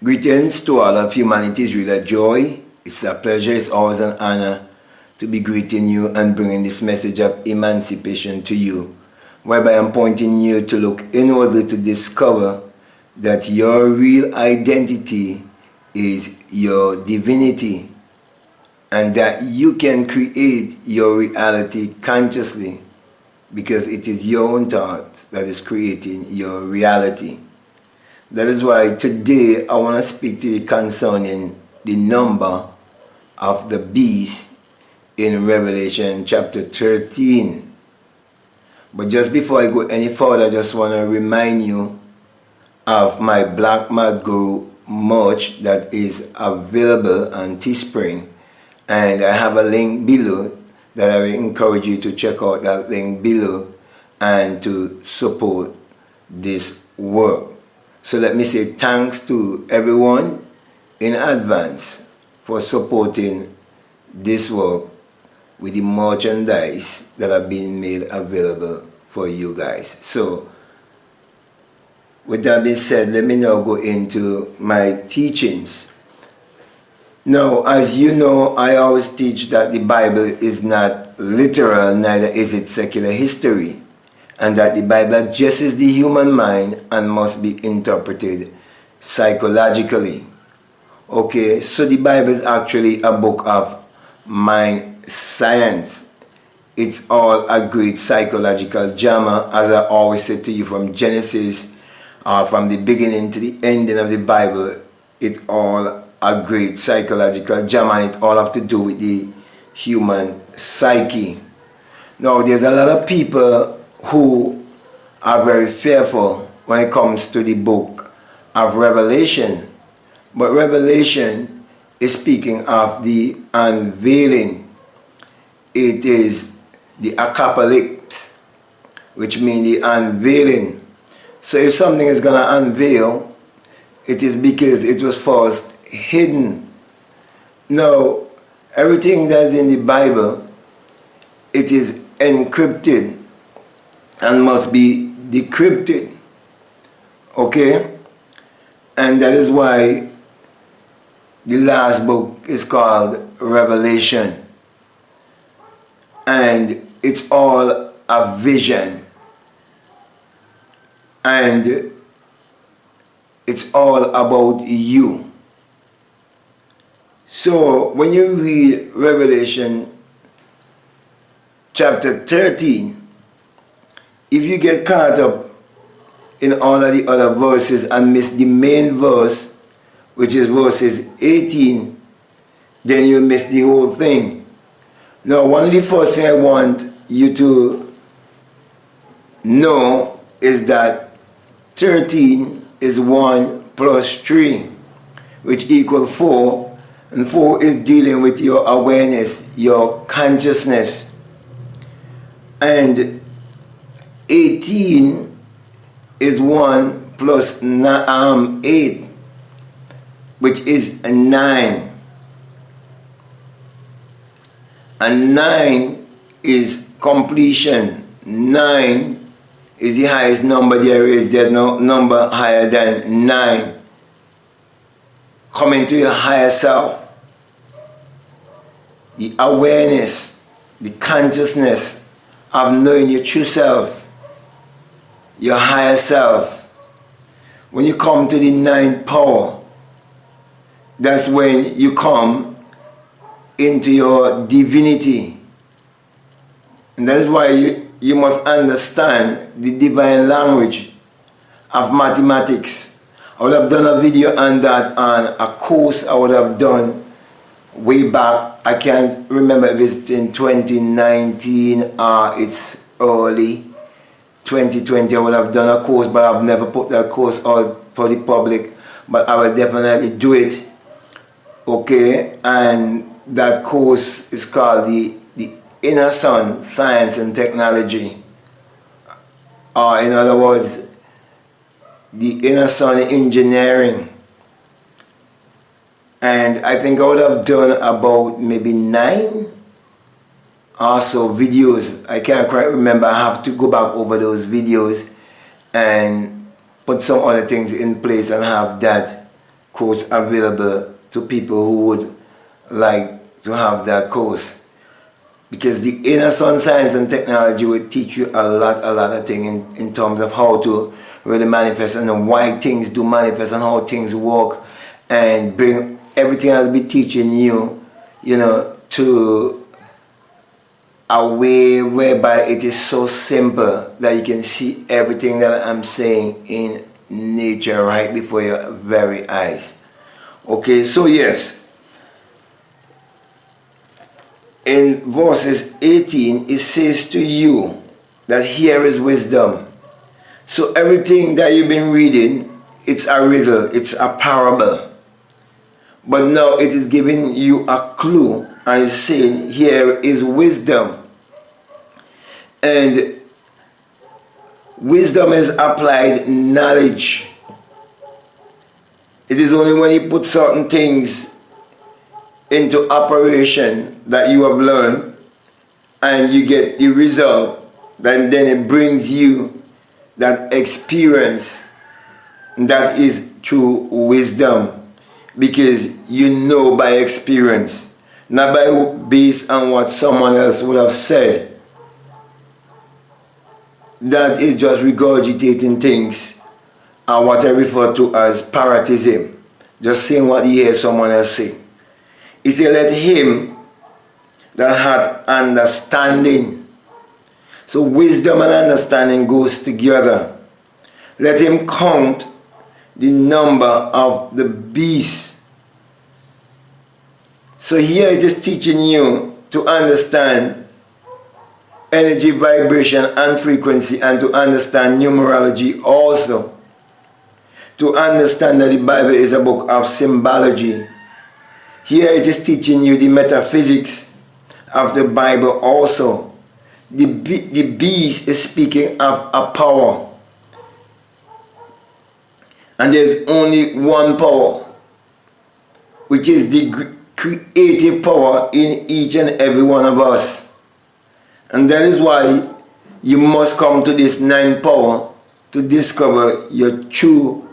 Greetings to all of humanity. It's really a joy. It's a pleasure. It's always an honor to be greeting you and bringing this message of emancipation to you, whereby I'm pointing you to look inwardly to discover that your real identity is your divinity, and that you can create your reality consciously, because it is your own thought that is creating your reality. That is why today I want to speak to you concerning the number of the beast in Revelation chapter 13. But just before I go any further, I just want to remind you of my BlackMadGuru merch that is available on Teespring, and I have a link below that I will encourage you to check out that link below and to support this work. So let me say thanks to everyone in advance for supporting this work with the merchandise that have been made available for you guys. So with that being said, let me now go into my teachings. Now, as you know, I always teach that the Bible is not literal, neither is it secular history, and that the Bible addresses the human mind and must be interpreted psychologically. Okay, so the Bible is actually a book of mind science. It's all a great psychological drama, as I always say to you, from Genesis, from the beginning to the ending of the Bible. It all a great psychological drama, and it all have to do with the human psyche. Now, there's a lot of people who are very fearful when it comes to the book of Revelation. But Revelation is speaking of the unveiling. It is the apocalypse, which means the unveiling. So if something is going to unveil, it is because it was first hidden. Now, everything that's in the Bible, it is encrypted and must be decrypted. Okay? And that is why the last book is called Revelation. And it's all a vision. And it's all about you. So when you read Revelation chapter 13, if you get caught up in all of the other verses and miss the main verse, which is verses 18, then you miss the whole thing. Now, one of the first things I want you to know is that 13 is 1 plus 3, which equals 4, and 4 is dealing with your awareness, your consciousness. And 18 is 1 plus 8, which is a 9. And 9 is completion. 9 is the highest number there is. There's no number higher than 9. Coming to your higher self. The awareness, the consciousness of knowing your true self, your higher self. When you come to the 9th power, that's when you come into your divinity. And that is why you must understand the divine language of mathematics. I would have done a video on that on a course I would have done way back. I can't remember if it's in 2019 or it's early 2020. I would have done a course, but I've never put that course out for the public. But I will definitely do it. Okay, and that course is called the Inner Sun Science and Technology, or in other words, the Inner Sun Engineering. And I think I would have done about maybe 9 or so videos. I can't quite remember. I have to go back over those videos and put some other things in place and have that course available to people who would like to have that course, because the inner sun science and technology will teach you a lot of things in terms of how to really manifest and why things do manifest and how things work, and bring everything I'll be teaching you, you know, to a way whereby it is so simple that you can see everything that I'm saying in nature right before your very eyes. Okay, so yes, in verses 18 it says to you that here is wisdom. So everything that you've been reading, it's a riddle, it's a parable, but now it is giving you a clue and it's saying here is wisdom. And wisdom is applied knowledge. It is only when you put certain things into operation that you have learned and you get the result, then it brings you that experience that is true wisdom, because you know by experience, not by based on what someone else would have said. That is just regurgitating things and what I refer to as parrotism, just saying what you hear someone else say. It says, let him that hath understanding. So wisdom and understanding goes together. Let him count the number of the beasts. So here it is teaching you to understand energy, vibration and frequency, and to understand numerology also. To understand that the Bible is a book of symbology. Here it is teaching you the metaphysics of the Bible also. The beast is speaking of a power. And there's only one power, which is the creative power in each and every one of us. And that is why you must come to this ninth power to discover your true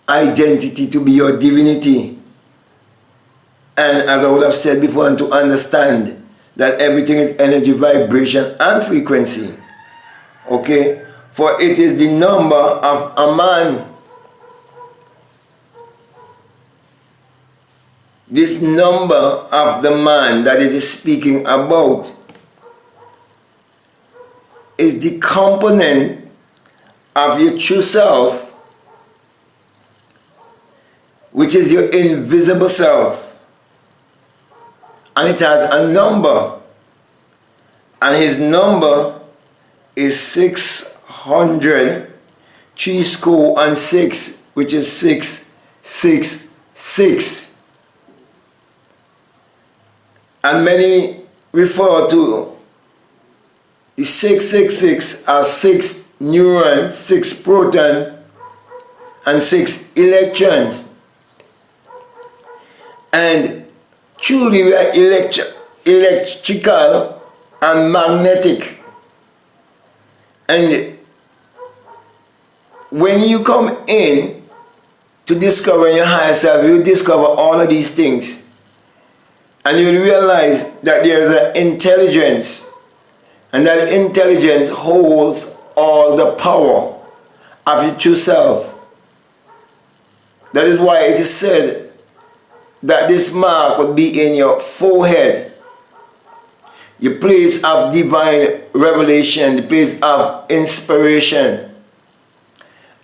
identity, to be your divinity. And as I would have said before, and to understand that everything is energy, vibration and frequency. Okay? For it is the number of a man. This number of the man that it is speaking about is the component of your true self, which is your invisible self, and it has a number, and his number is 600, 6, which is 666. And many refer to the 666 as 6 neurons, 6 protons, and 6 electrons. And truly we are electrical and magnetic. And when you come in to discover your higher self, you discover all of these things. And you will realize that there is an intelligence, and that intelligence holds all the power of your true self. That is why it is said that this mark would be in your forehead, your place of divine revelation, the place of inspiration,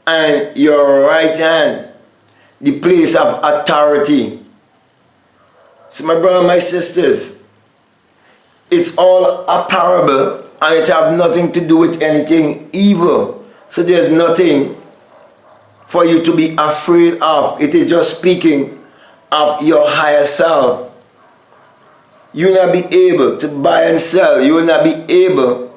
and your right hand, the place of authority. So my brother and my sisters, it's all a parable, and it have nothing to do with anything evil. So there's nothing for you to be afraid of. It is just speaking of your higher self. You will not be able to buy and sell. You will not be able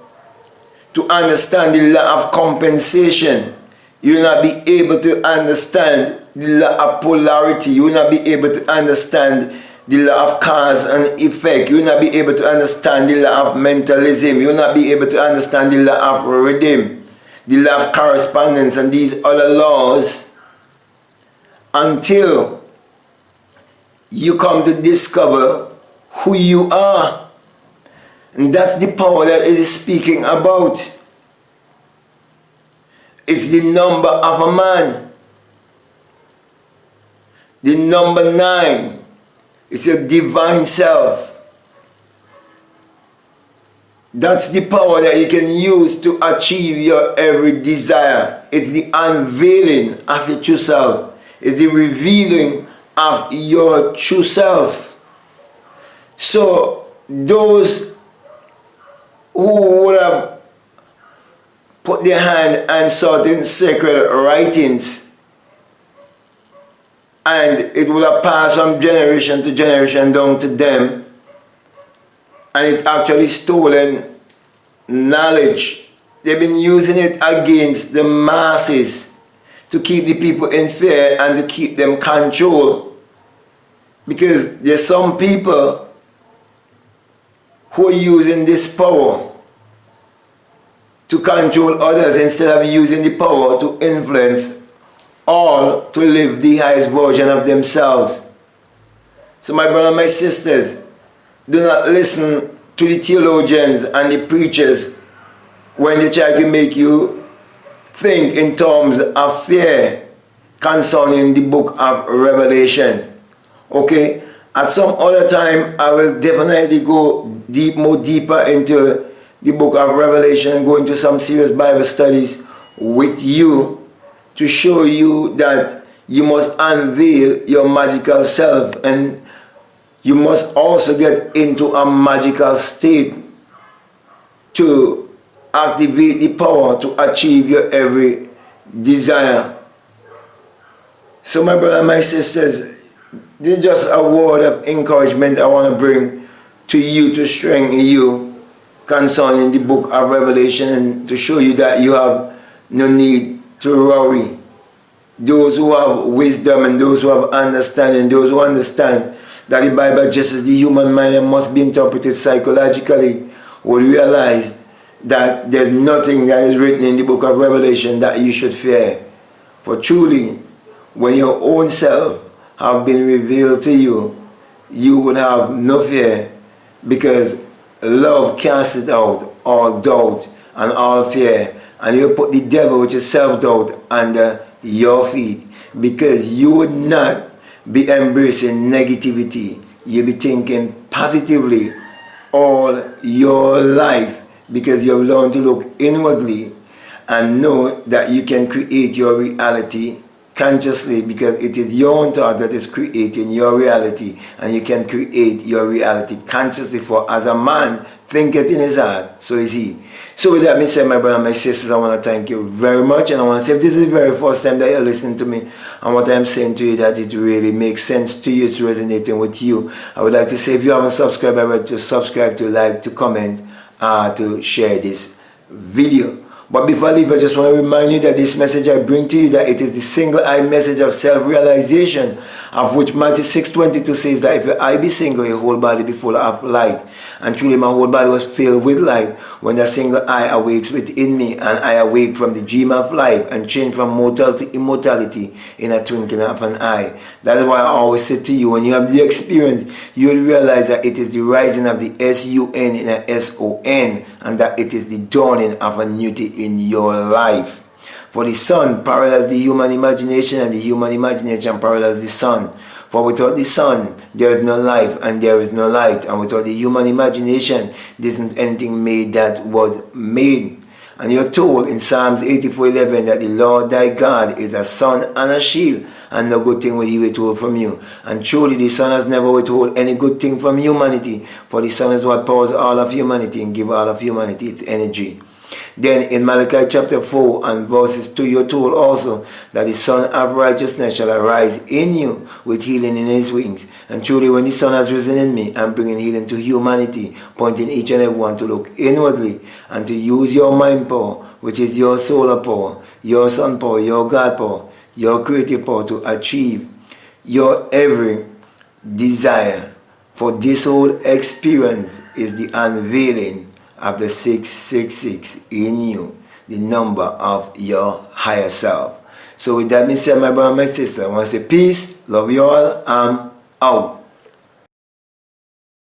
to understand the law of compensation. You will not be able to understand the law of polarity. You will not be able to understand the law of cause and effect. You will not be able to understand the law of mentalism. You will not be able to understand the law of rhythm, the law of correspondence, and these other laws until you come to discover who you are. And that's the power that it is speaking about. It's the number of a man. The number 9 is your divine self. That's the power that you can use to achieve your every desire. It's the unveiling of your true self. It's the revealing of your true self. So those who would have put their hand on certain sacred writings, and it would have passed from generation to generation down to them, and it actually stolen knowledge. They've been using it against the masses to keep the people in fear and to keep them controlled. Because there's some people who are using this power to control others instead of using the power to influence all to live the highest version of themselves. So my brothers and my sisters, do not listen to the theologians and the preachers when they try to make you think in terms of fear concerning the book of Revelation. Okay? At some other time, I will definitely go more deeper into the book of Revelation and go into some serious Bible studies with you to show you that you must unveil your magical self, and you must also get into a magical state to activate the power to achieve your every desire. So my brother and my sisters, this is just a word of encouragement I want to bring to you to strengthen you concerning the book of Revelation, and to show you that you have no need to worry. Those who have wisdom and those who have understanding, those who understand that the Bible addresses the human mind and must be interpreted psychologically, will realize that there's nothing that is written in the book of Revelation that you should fear. For truly, when your own self have been revealed to you, you would have no fear, because love casts out all doubt and all fear, and you put the devil, which is self-doubt, under your feet, because you would not be embracing negativity. You'll be thinking positively all your life, because you have learned to look inwardly and know that you can create your reality consciously, because it is your own thought that is creating your reality, and you can create your reality consciously. For as a man thinketh in his heart, so is he. So with that being said, my brother and my sisters, I want to thank you very much, and I want to say, if this is the very first time that you're listening to me and what I'm saying to you, that it really makes sense to you, it's resonating with you, I would like to say, if you haven't subscribed already, to subscribe, to like, to comment, to share this video. But before I leave, I just want to remind you that this message I bring to you, that it is the single eye message of self-realization, of which Matthew 6:22 says that if your eye be single, your whole body be full of light. And truly my whole body was filled with light when that single eye awakes within me, and I awake from the dream of life and change from mortal to immortality in a twinkling of an eye. That is why I always say to you, when you have the experience, you will realize that it is the rising of the S-U-N in a S-O-N, and that it is the dawning of a new day in your life. For the sun parallels the human imagination, and the human imagination parallels the sun. For without the sun, there is no life and there is no light. And without the human imagination, there isn't anything made that was made. And you're told in Psalms 84:11 that the Lord thy God is a sun and a shield, and no good thing will he withhold from you. And truly the sun has never withhold any good thing from humanity, for the sun is what powers all of humanity and give all of humanity its energy. Then in Malachi chapter 4 and verses 2, you're told also that the Son of Righteousness shall arise in you with healing in his wings. And truly when the Son has risen in me, I'm bringing healing to humanity, pointing each and every one to look inwardly and to use your mind power, which is your solar power, your sun power, your God power, your creative power, to achieve your every desire. For this whole experience is the unveiling of the 666 in you, the number of your higher self. So with that being said, my brother, my sister, I want to say peace, love you all, I'm out.